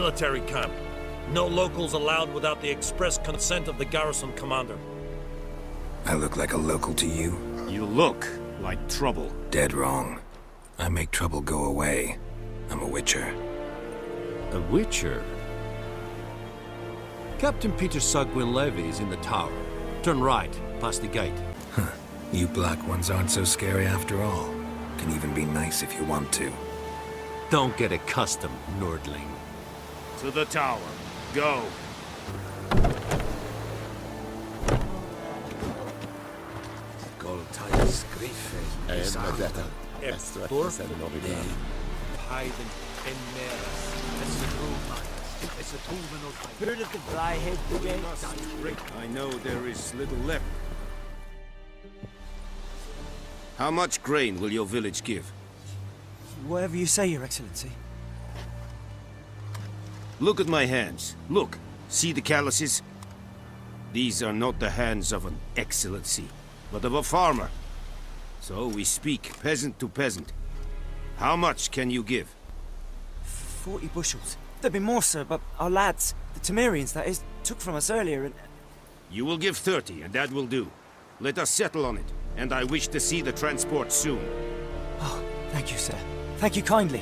military camp. No locals allowed without the express consent of the garrison commander. I look like a local to you? You look like trouble. Dead wrong. I make trouble go away. I'm a witcher. A witcher? Captain Peter Sugwin Levy is in the tower. Turn right, past the gate. Huh. You black ones aren't so scary after all. Can even be nice if you want to. Don't get accustomed, Nordling. To the tower. Go. Heard of the Flyhead Brigade? I know there is little left. How much grain will your village give? Whatever you say, Your Excellency. Look at my hands. Look. See the calluses? These are not the hands of an excellency, but of a farmer. So we speak peasant to peasant. How much can you give? 40 bushels. There'd be more, sir, but our lads, the Temerians, that is, took from us earlier and... You will give 30, and that will do. Let us settle on it, and I wish to see the transport soon. Oh, thank you, sir. Thank you kindly.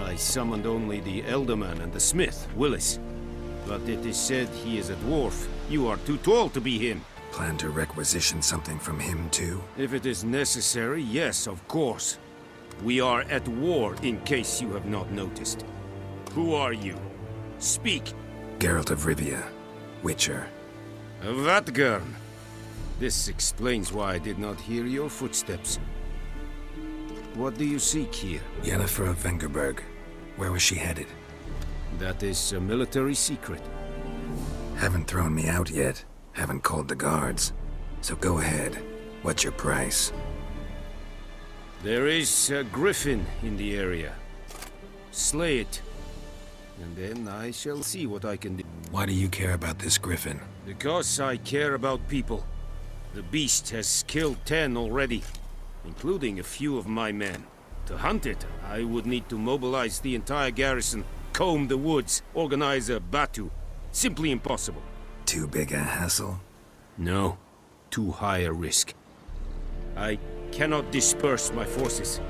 I summoned only the Elderman and the smith, Willis. But it is said he is a dwarf. You are too tall to be him. Plan to requisition something from him, too? If it is necessary, yes, of course. We are at war, in case you have not noticed. Who are you? Speak. Geralt of Rivia, Witcher. Vatgern. This explains why I did not hear your footsteps. What do you seek here? Yennefer of Vengerberg. Where was she headed? That is a military secret. Haven't thrown me out yet. Haven't called the guards. So go ahead. What's your price? There is a griffin in the area. Slay it. And then I shall see what I can do. Why do you care about this griffin? Because I care about people. The beast has killed 10 already, including a few of my men. To hunt it, I would need to mobilize the entire garrison, comb the woods, organize a batu. Simply impossible. Too big a hassle? No. Too high a risk. I cannot disperse my forces.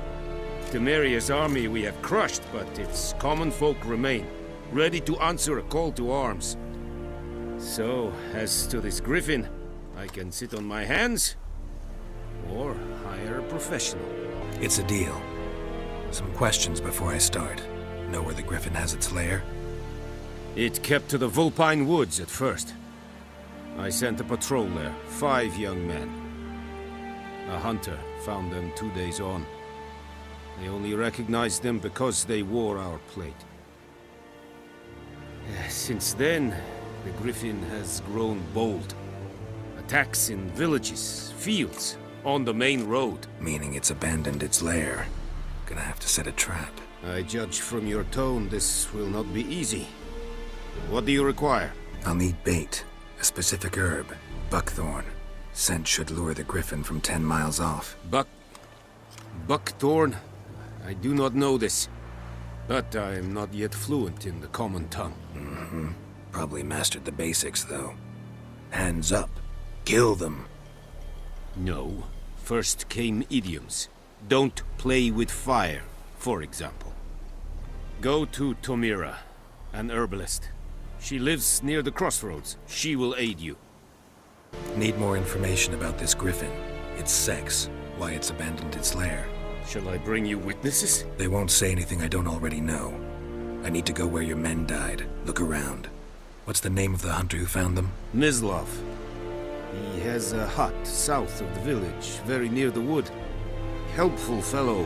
Temeria's army we have crushed, but its common folk remain, ready to answer a call to arms. So, as to this griffin, I can sit on my hands, or hire a professional. It's a deal. Some questions before I start. Know where the griffin has its lair? It kept to the Vulpine Woods at first. I sent a patrol there, 5 young men. A hunter found them 2 days on. They only recognized them because they wore our plate. Since then, the griffin has grown bold. Attacks in villages, fields, on the main road. Meaning it's abandoned its lair. Gonna have to set a trap. I judge from your tone this will not be easy. What do you require? I'll need bait. A specific herb. Buckthorn. Scent should lure the griffin from 10 miles off. Buckthorn? I do not know this. But I am not yet fluent in the common tongue. Mm-hmm. Probably mastered the basics, though. Hands up. Kill them. No. First came idioms. Don't play with fire, for example. Go to Tomira, an herbalist. She lives near the crossroads. She will aid you. Need more information about this griffin. Its sex, why it's abandoned its lair. Shall I bring you witnesses? They won't say anything I don't already know. I need to go where your men died. Look around. What's the name of the hunter who found them? Mislav. He has a hut south of the village, very near the wood. Helpful fellow.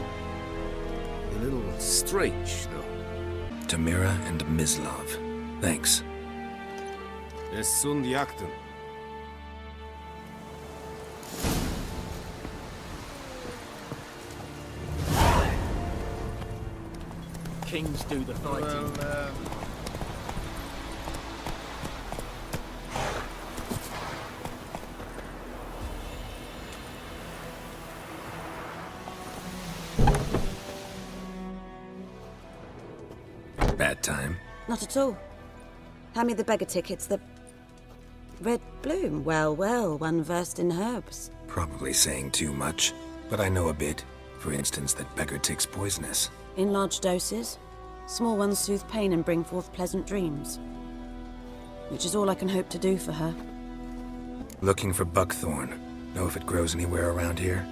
A little strange, though. Tamira and Mislav. Thanks. Es sunt jakten. Kings do the fighting. Bad time. Not at all. Hand me the beggar tickets, the... Red bloom. Well, well, one versed in herbs. Probably saying too much, but I know a bit. For instance, that beggar tick's poisonous. In large doses. Small ones soothe pain and bring forth pleasant dreams. Which is all I can hope to do for her. Looking for buckthorn. Know if it grows anywhere around here?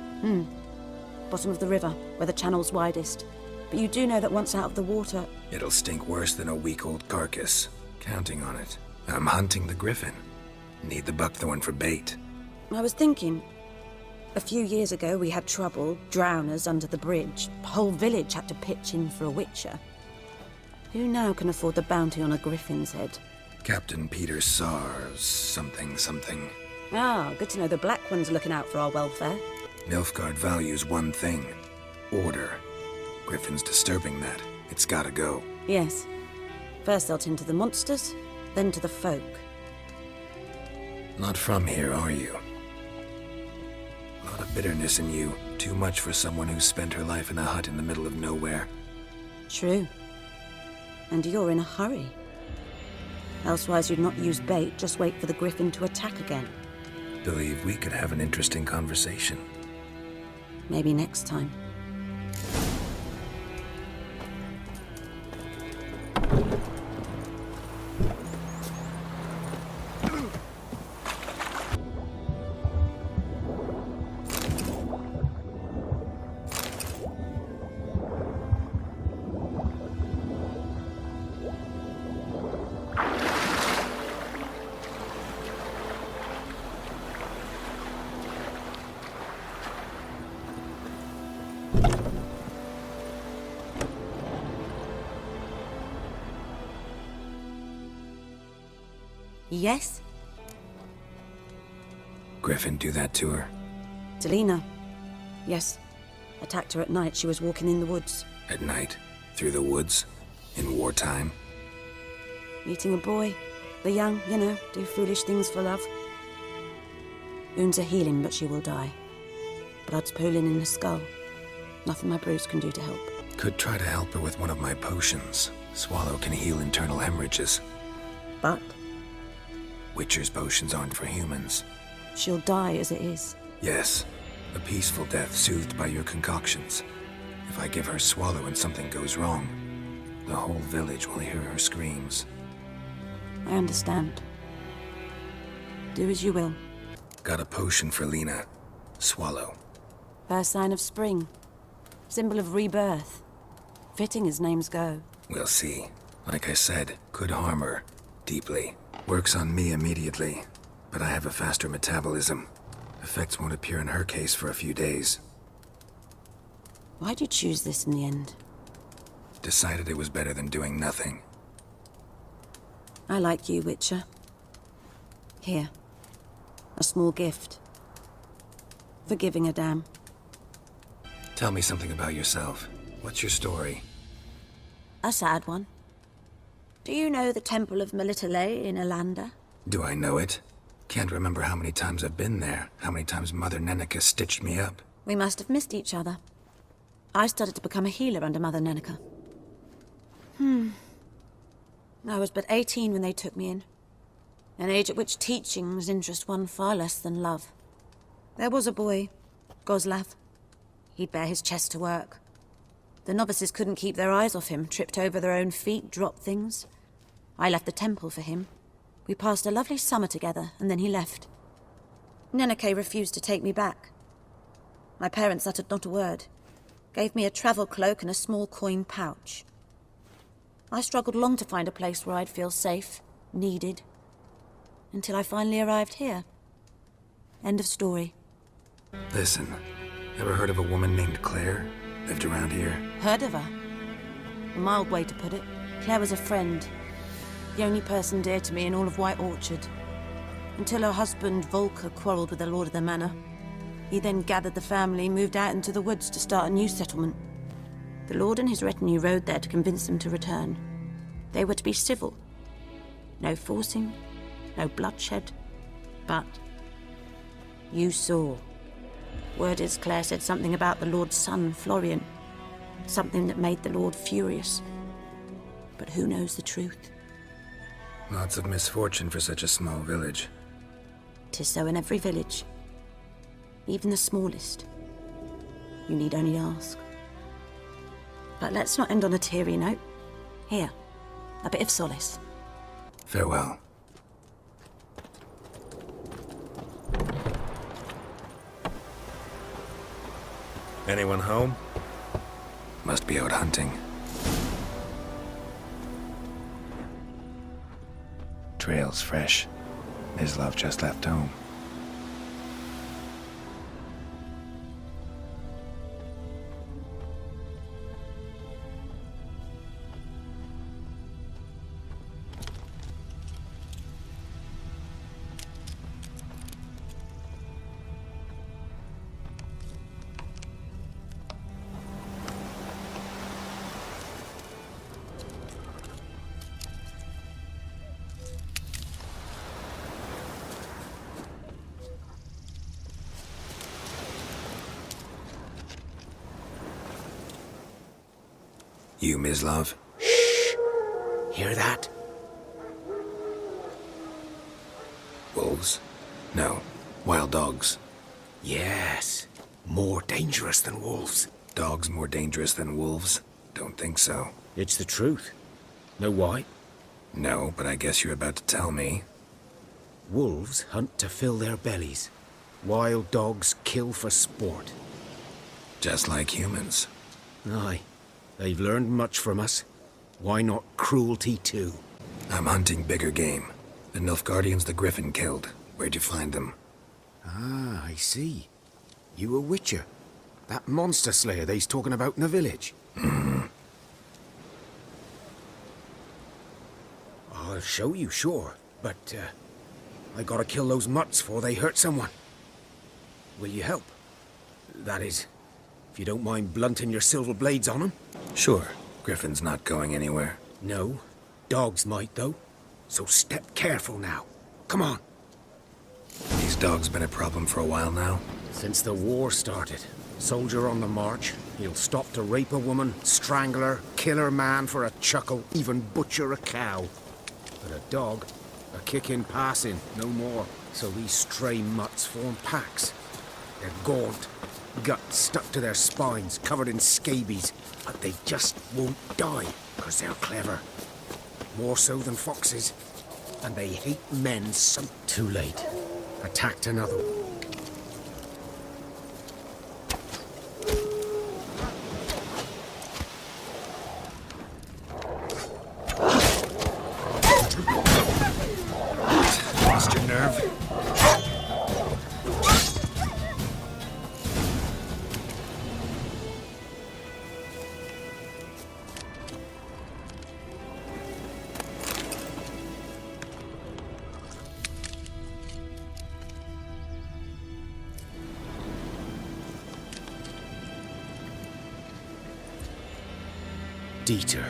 Bottom of the river, where the channel's widest. But you do know that once out of the water... It'll stink worse than a week-old carcass. Counting on it. I'm hunting the griffin. Need the buckthorn for bait. I was thinking... A few years ago we had trouble, drowners under the bridge. The whole village had to pitch in for a witcher. Who now can afford the bounty on a griffin's head? Captain Peter Sars, something. Ah, good to know the Black One's looking out for our welfare. Nilfgaard values one thing. Order. Griffin's disturbing that. It's gotta go. Yes. First they'll tend to the monsters, then to the folk. Not from here, are you? A lot of bitterness in you. Too much for someone who's spent her life in a hut in the middle of nowhere. True. And you're in a hurry. Elsewise you'd not use bait, just wait for the griffin to attack again. Believe we could have an interesting conversation. Maybe next time. Yes? Griffin do that to her? Delina. Yes. Attacked her at night. She was walking in the woods. At night? Through the woods? In wartime? Meeting a boy. The young, you know, do foolish things for love. Wounds are healing, but she will die. Blood's pooling in the skull. Nothing my brews can do to help. Could try to help her with one of my potions. Swallow can heal internal hemorrhages. But Witcher's potions aren't for humans. she'll die as it is. Yes. A peaceful death soothed by your concoctions. If I give her Swallow and something goes wrong, the whole village will hear her screams. I understand. Do as you will. Got a potion for Lena. Swallow. First sign of spring. Symbol of rebirth. Fitting as names go. We'll see. Like I said, could harm her. Deeply. Works on me immediately. But I have a faster metabolism. Effects won't appear in her case for a few days. Why'd you choose this in the end? Decided it was better than doing nothing. I like you, Witcher. Here. A small gift. For giving a damn. Tell me something about yourself. What's your story? A sad one. Do you know the Temple of Melitele in Alanda? Do I know it? Can't remember how many times I've been there, how many times Mother Neneka stitched me up. We must have missed each other. I started to become a healer under Mother Neneka. I was but 18 when they took me in. An age at which teachings interest one far less than love. There was a boy, Goslav. He'd bare his chest to work. The novices couldn't keep their eyes off him, tripped over their own feet, dropped things. I left the temple for him. We passed a lovely summer together, and then he left. Neneke refused to take me back. My parents uttered not a word. Gave me a travel cloak and a small coin pouch. I struggled long to find a place where I'd feel safe, needed. Until I finally arrived here. End of story. Listen, ever heard of a woman named Claire? Lived around here? Heard of her? A mild way to put it. Claire was a friend. The only person dear to me in all of White Orchard. Until her husband, Volker, quarreled with the lord of the manor. He then gathered the family, moved out into the woods to start a new settlement. The lord and his retinue rode there to convince them to return. They were to be civil. No forcing, no bloodshed. But you saw. Word is Claire said something about the lord's son, Florian. Something that made the lord furious. But who knows the truth? Lots of misfortune for such a small village. 'Tis so in every village. Even the smallest. You need only ask. But let's not end on a teary note. Here, a bit of solace. Farewell. Anyone home? Must be out hunting. Trail's fresh. Mislav just left home. You, Mislav? Hear that? Wolves? No. Wild dogs. Yes. More dangerous than wolves. Dogs more dangerous than wolves? Don't think so. It's the truth. Know why? No, but I guess you're about to tell me. Wolves hunt to fill their bellies. Wild dogs kill for sport. Just like humans. Aye. They've learned much from us. Why not cruelty too? I'm hunting bigger game. The Nilfgaardians the Griffin killed. Where'd you find them? Ah, I see. You a witcher. That monster slayer they's talking about in the village. I'll show you, sure. But, I gotta kill those mutts before they hurt someone. Will you help? That is, if you don't mind blunting your silver blades on them. Sure. Griffin's not going anywhere. No. Dogs might, though. So step careful now. Come on. These dogs been a problem for a while now? Since the war started. Soldier on the march. He'll stop to rape a woman, strangle her, kill her man for a chuckle, even butcher a cow. But a dog, a kick in passing, no more. So these stray mutts form packs. They're gaunt, guts stuck to their spines, covered in scabies. But they just won't die, because they're clever. More so than foxes. And they hate men so... Too late. Attacked another. Lost your nerve? Dieter.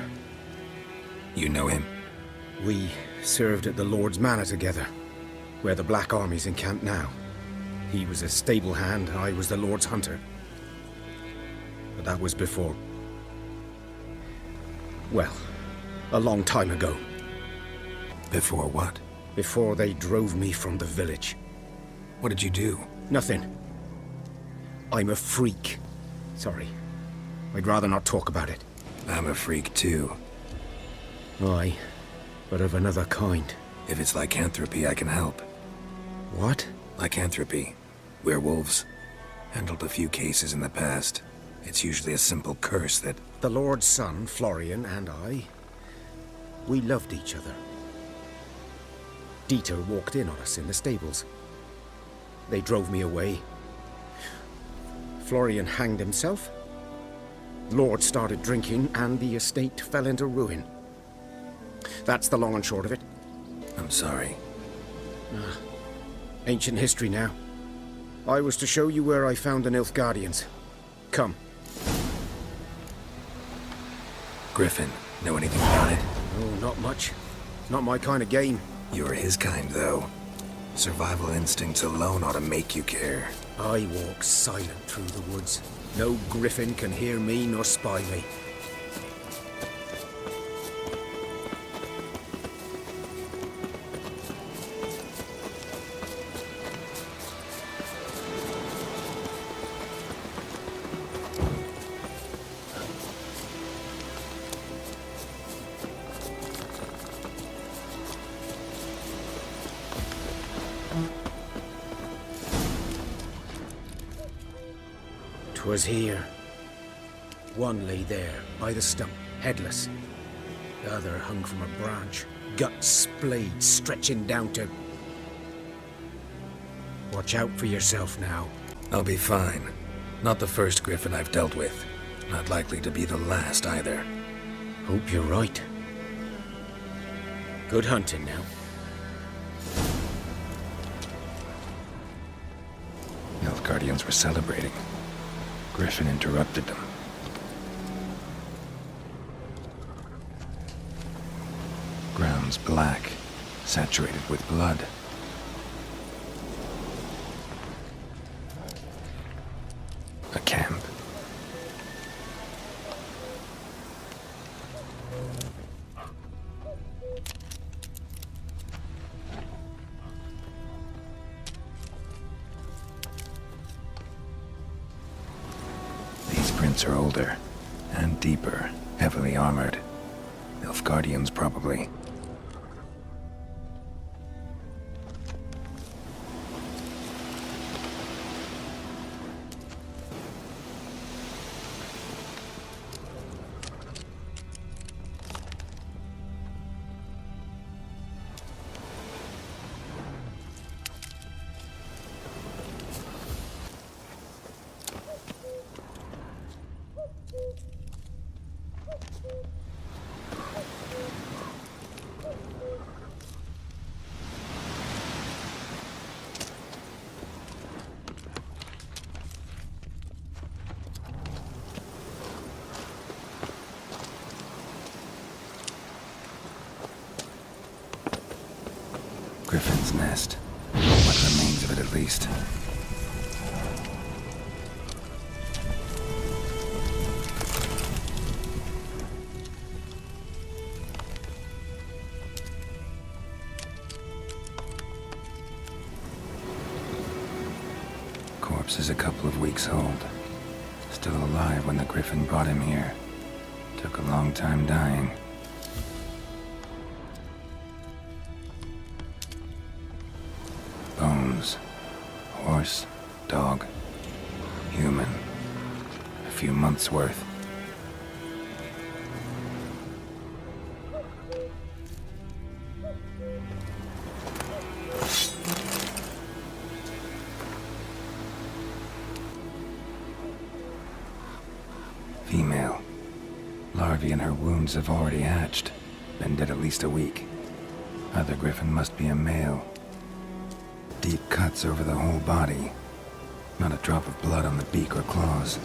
You know him? We served at the Lord's Manor together, where the Black Army's encamped now. He was a stable hand, I was the Lord's hunter. But that was before... well, a long time ago. Before what? Before they drove me from the village. What did you do? Nothing. I'm a freak. Sorry. I'd rather not talk about it. I'm a freak too. Aye, but of another kind. If it's lycanthropy, I can help. What? Lycanthropy. Werewolves. Handled a few cases in the past. It's usually a simple curse that... The Lord's son, Florian, and I... we loved each other. Dieter walked in on us in the stables. They drove me away. Florian hanged himself. Lord started drinking, and the estate fell into ruin. That's the long and short of it. I'm sorry. Ancient history now. I was to show you where I found the Nilfgaardians. Come. Griffin, know anything about it? Oh, not much. Not my kind of game. You're his kind, though. Survival instincts alone ought to make you care. I walk silent through the woods. No griffin can hear me nor spy me. 'Twas here. One lay there, by the stump, headless. The other hung from a branch, guts splayed, stretching down to... Watch out for yourself now. I'll be fine. Not the first griffin I've dealt with. Not likely to be the last either. Hope you're right. Good hunting now. Nilfgaardians were celebrating. Griffin interrupted them. Ground's black, saturated with blood. A camp. These prints are older and deeper, heavily armored. Nilfgaardians, probably. Griffin's nest. What remains of it, at least. Corpse is a couple of weeks old. Still alive when the griffin brought him here. Took a long time dying. Bones. Horse, dog, human. A few months' worth. Female. Larvae in her wounds have already hatched. Been dead at least a week. Other griffin must be a male. Deep cuts over the whole body. Not a drop of blood on the beak or claws.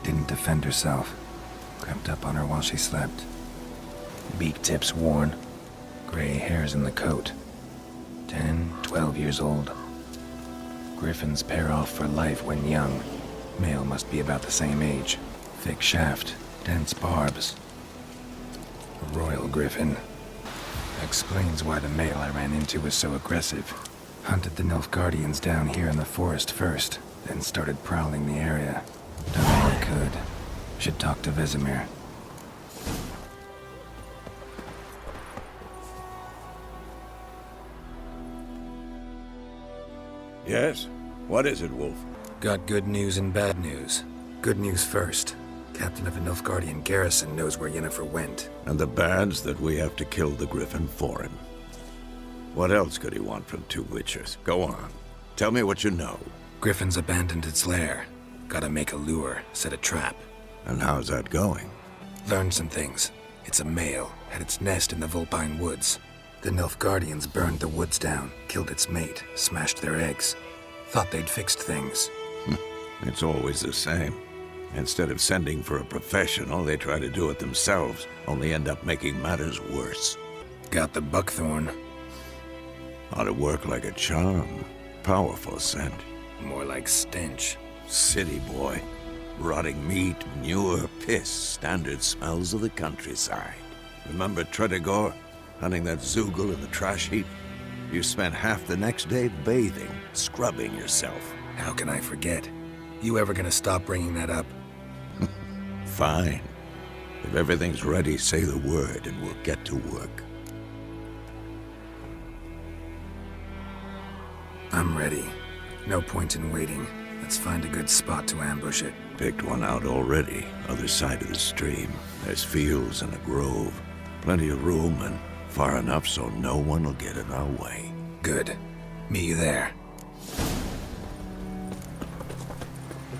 Didn't defend herself. Crept up on her while she slept. Beak tips worn. Gray hairs in the coat. 10, 12 years old. Griffins pair off for life when young. Male must be about the same age. Thick shaft, dense barbs. A royal griffin. Explains why the male I ran into was so aggressive. Hunted the Nilfgaardians down here in the forest first, then started prowling the area. Done all I could. Should talk to Vesemir. Yes? What is it, Wolf? Got good news and bad news. Good news first. Captain of a Nilfgaardian garrison knows where Yennefer went. And the bad's that we have to kill the griffin for him. What else could he want from two witchers? Go on. Tell me what you know. Griffin's abandoned its lair. Gotta make a lure, set a trap. And how's that going? Learned some things. It's a male, had its nest in the Vulpine Woods. The Nilfgaardians burned the woods down, killed its mate, smashed their eggs. Thought they'd fixed things. It's always the same. Instead of sending for a professional, they try to do it themselves, only end up making matters worse. Got the buckthorn. Ought to work like a charm. Powerful scent. More like stench. City boy. Rotting meat, manure, piss. Standard smells of the countryside. Remember Tredegor? Hunting that Zoogle in the trash heap? You spent half the next day bathing, scrubbing yourself. How can I forget? You ever gonna stop bringing that up? Fine. If everything's ready, say the word and we'll get to work. I'm ready. No point in waiting. Let's find a good spot to ambush it. Picked one out already, other side of the stream. There's fields and a grove. Plenty of room and far enough so no one will get in our way. Good. Meet you there.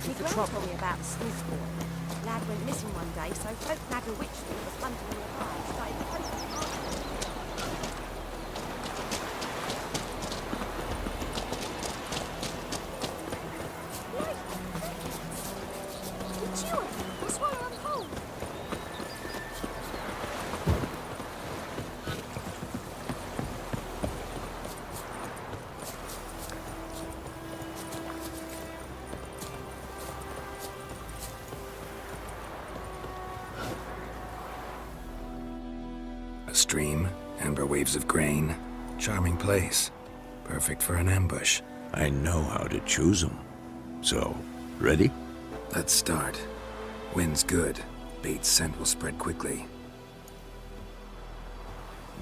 The trouble told me about Selakforn. Lad went missing one day, so folk nagged a witch that was hunting nearby and started poking hard. A stream, amber waves of grain. Charming place. Perfect for an ambush. I know how to choose them. So, ready? Let's start. Wind's good. Bait's scent will spread quickly.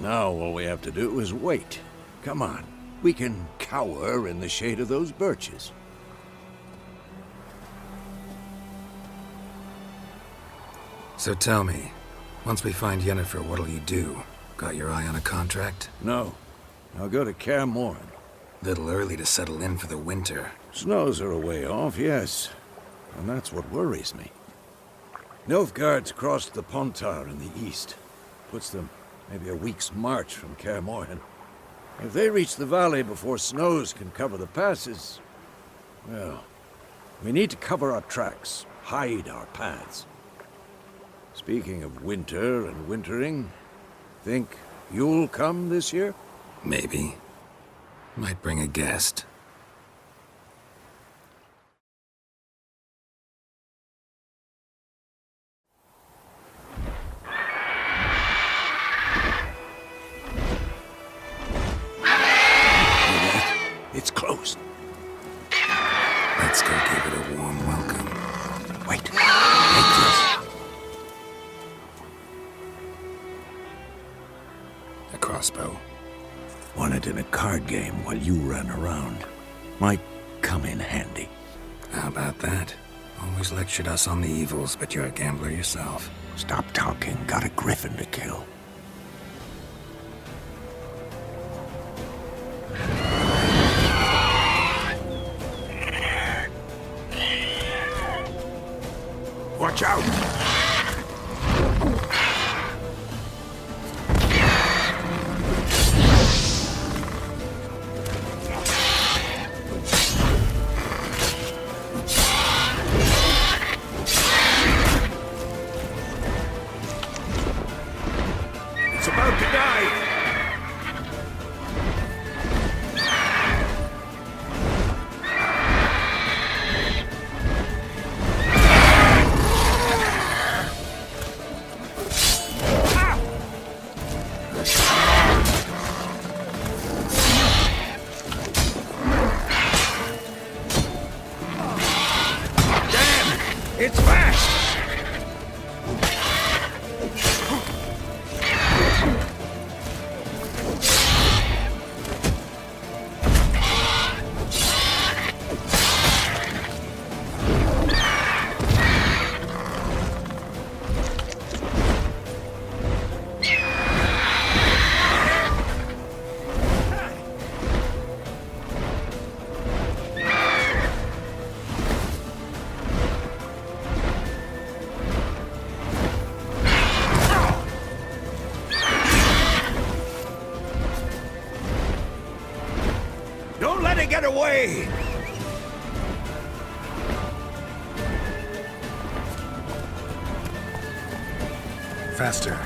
Now all we have to do is wait. Come on. We can cower in the shade of those birches. So tell me, once we find Yennefer, what'll you do? Got your eye on a contract? No. I'll go to Kaer Morhen. Little early to settle in for the winter. Snows are a way off, yes. And that's what worries me. Nilfgaard's crossed the Pontar in the east. Puts them maybe a week's march from Kaer Morhen. If they reach the valley before snows can cover the passes, well, we need to cover our tracks, hide our paths. Speaking of winter and wintering, think you'll come this year? Maybe. Might bring a guest. It's closed. Let's go give it a warm welcome. Wait. Take this. A crossbow. Won it in a card game while you ran around. Might come in handy. How about that? Always lectured us on the evils, but you're a gambler yourself. Stop talking. Got a griffin to kill. Watch out! It's about to die! It's fast! Don't let it get away! Faster.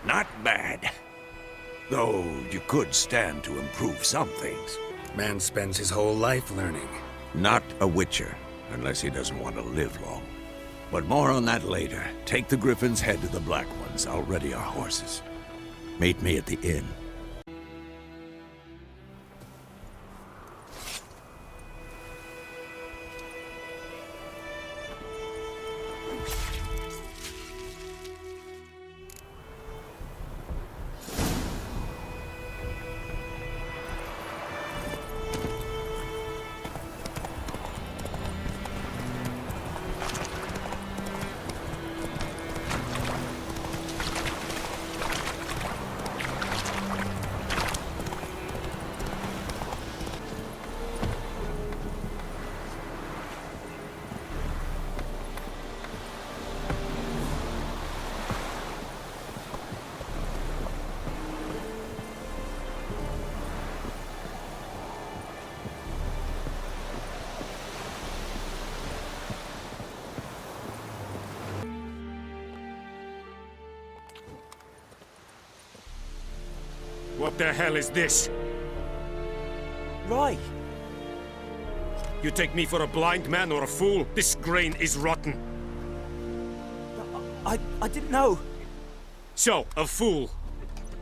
Not bad. Though you could stand to improve some things. Man spends his whole life learning. Not a witcher, unless he doesn't want to live long. But more on that later. Take the Griffin's head to the Black Ones. I'll ready our horses. Meet me at the inn. What the hell is this? Right. You take me for a blind man or a fool? This grain is rotten. I didn't know. So, a fool.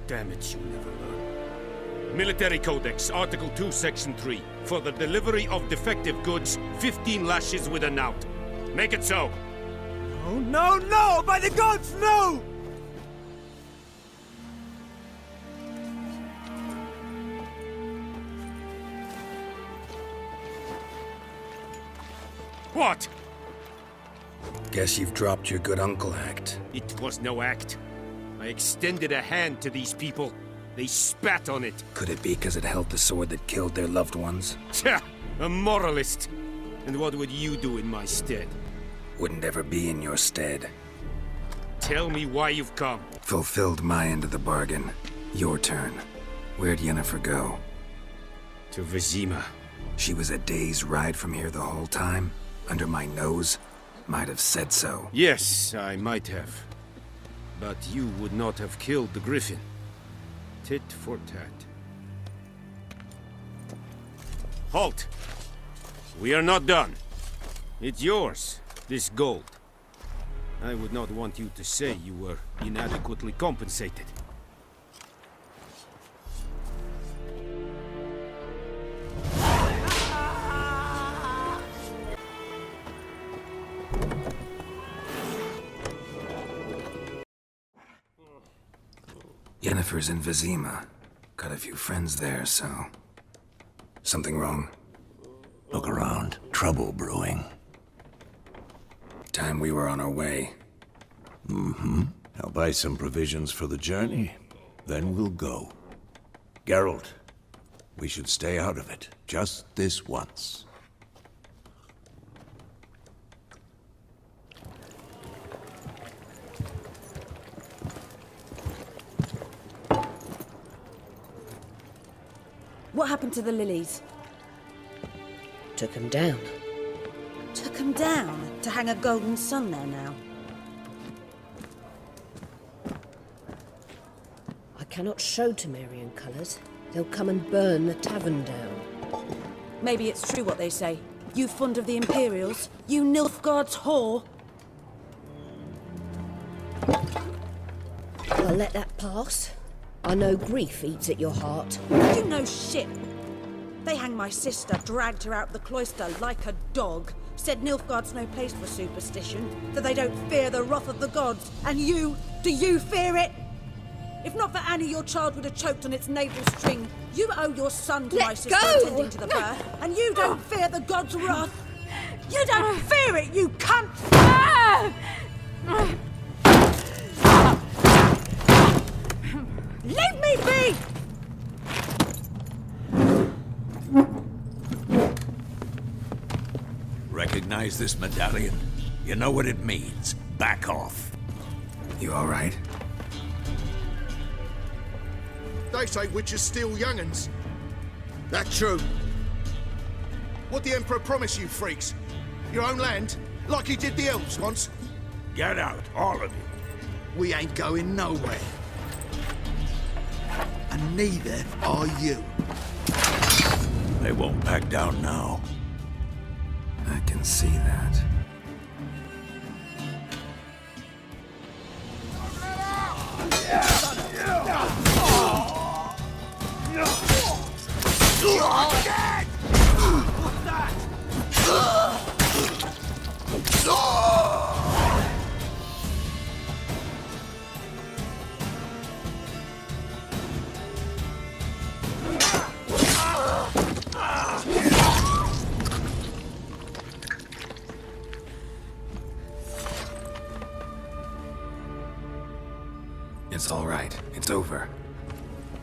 Damn it, you never learn. Military Codex, Article 2, Section 3. For the delivery of defective goods, 15 lashes with a knout. Make it so. Oh, no, no! By the gods, no! What? Guess you've dropped your good uncle act. It was no act. I extended a hand to these people. They spat on it. Could it be because it held the sword that killed their loved ones? Tja, a moralist. And what would you do in my stead? Wouldn't ever be in your stead. Tell me why you've come. Fulfilled my end of the bargain. Your turn. Where'd Yennefer go? To Vizima. She was a day's ride from here the whole time? Under my nose? Might have said so. Yes, I might have. But you would not have killed the griffin. Tit for tat. Halt! We are not done. It's yours, this gold. I would not want you to say you were inadequately compensated. Yennefer's in Vizima. Got a few friends there, so... Something wrong? Look around. Trouble brewing. Time we were on our way. Mm-hmm. I'll buy some provisions for the journey. Then we'll go. Geralt, we should stay out of it. Just this once. What happened to the lilies? Took them down. Took them down to hang a golden sun there now. I cannot show Temerian colours. They'll come and burn the tavern down. Maybe it's true what they say. You fond of the Imperials? You Nilfgaard's whore? I'll let that pass. I know grief eats at your heart. You know shit. They hanged my sister, dragged her out the cloister like a dog. Said Nilfgaard's no place for superstition, that they don't fear the wrath of the gods. And you, do you fear it? If not for Annie, your child would have choked on its navel string. You owe your son to my sister attending to the birth, and you don't fear the gods' wrath. You don't fear it, you cunt! Leave me be! Recognize this medallion? You know what it means. Back off. You all right? They say witches steal young'uns. That true? What the Emperor promise you, freaks? Your own land? Like he did the elves once? Get out, all of you. We ain't going nowhere. and neither are you. They won't back down now. I can see that. It's all right. It's over.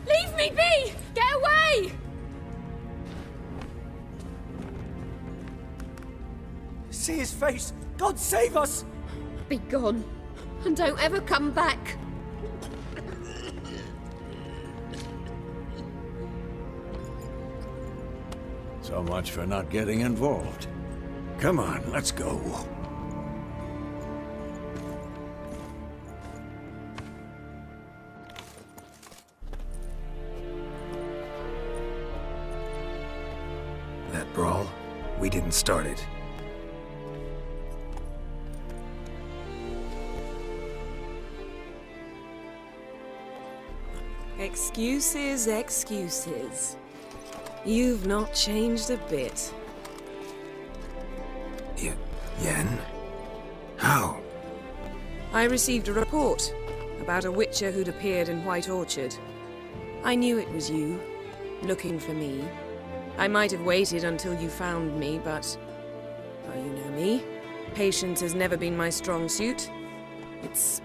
Leave me be! Get away! See his face! God save us! Be gone, and don't ever come back. So much for not getting involved. Come on, let's go. That brawl, we didn't start it. Excuses, excuses. You've not changed a bit. Yen? How? I received a report about a witcher who'd appeared in White Orchard. I knew it was you, looking for me. I might have waited until you found me, but... well, you know me. Patience has never been my strong suit. It's...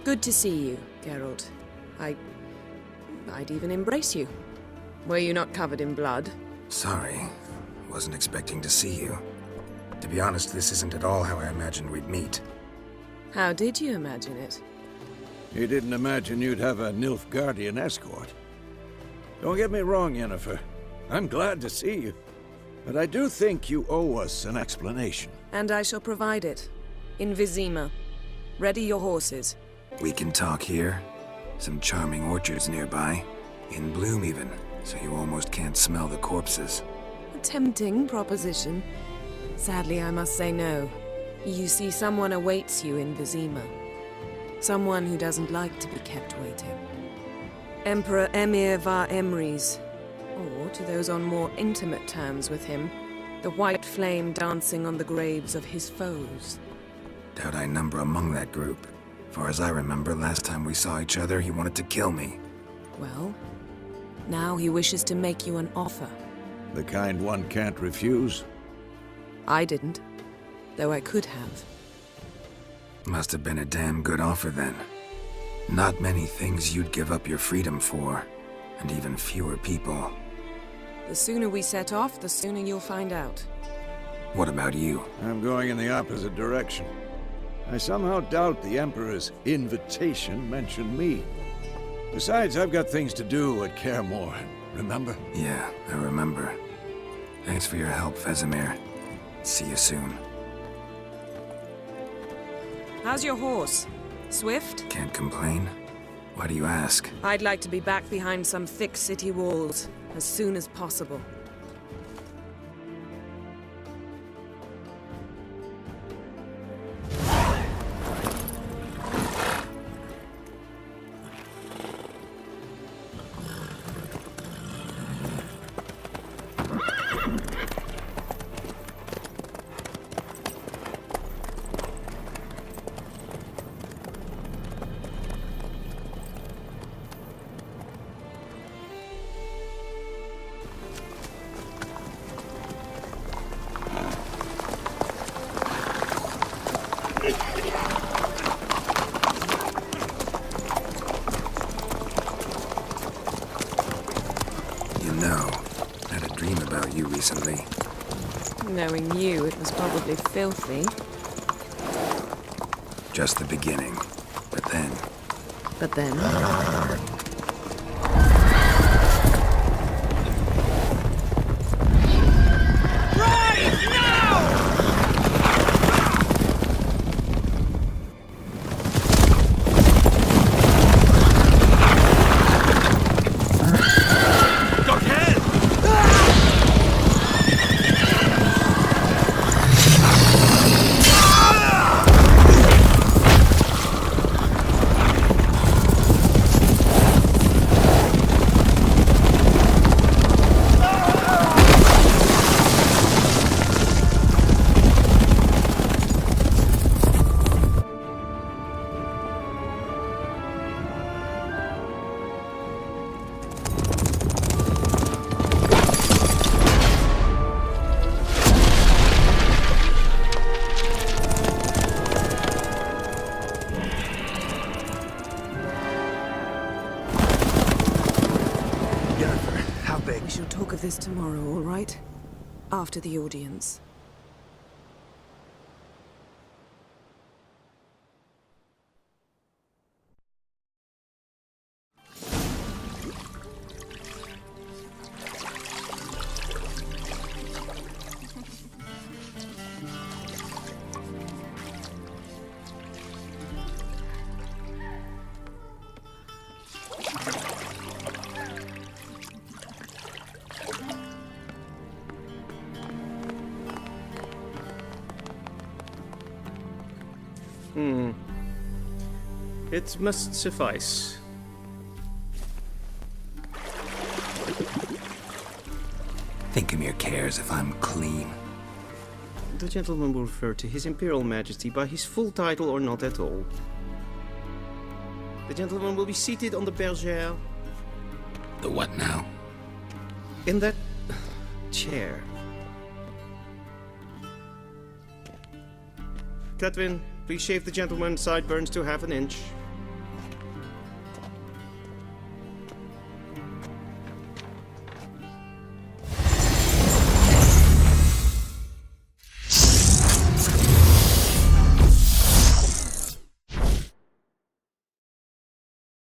good to see you, Geralt. I'd even embrace you. Were you not covered in blood? Sorry. Wasn't expecting to see you. To be honest, this isn't at all how I imagined we'd meet. How did you imagine it? You didn't imagine you'd have a Nilfgaardian escort. Don't get me wrong, Yennefer. I'm glad to see you. But I do think you owe us an explanation. And I shall provide it. In Vizima. Ready your horses. We can talk here. Some charming orchards nearby. In bloom even, so you almost can't smell the corpses. A tempting proposition. Sadly, I must say no. You see, someone awaits you in Vizima. Someone who doesn't like to be kept waiting. Emperor Emir var Emrys. Or, to those on more intimate terms with him, the white flame dancing on the graves of his foes. Doubt I number among that group. Far as I remember, last time we saw each other, he wanted to kill me. Well, now he wishes to make you an offer. The kind one can't refuse? I didn't, though I could have. Must have been a damn good offer then. Not many things you'd give up your freedom for, and even fewer people. The sooner we set off, the sooner you'll find out. What about you? I'm going in the opposite direction. I somehow doubt the Emperor's invitation mentioned me. Besides, I've got things to do at Kaer Morhen, remember? Yeah, I remember. Thanks for your help, Vesemir. See you soon. How's your horse? Swift? Can't complain. Why do you ask? I'd like to be back behind some thick city walls as soon as possible. Recently. Knowing you, it was probably filthy. Just the beginning. But then... But then... We shall talk of this tomorrow, all right? After the audience. It must suffice. Thinkamere cares if I'm clean. The gentleman will refer to His Imperial Majesty by his full title or not at all. The gentleman will be seated on the bergère. The what now? In that chair. Catwin, please shave the gentleman's sideburns to half an inch.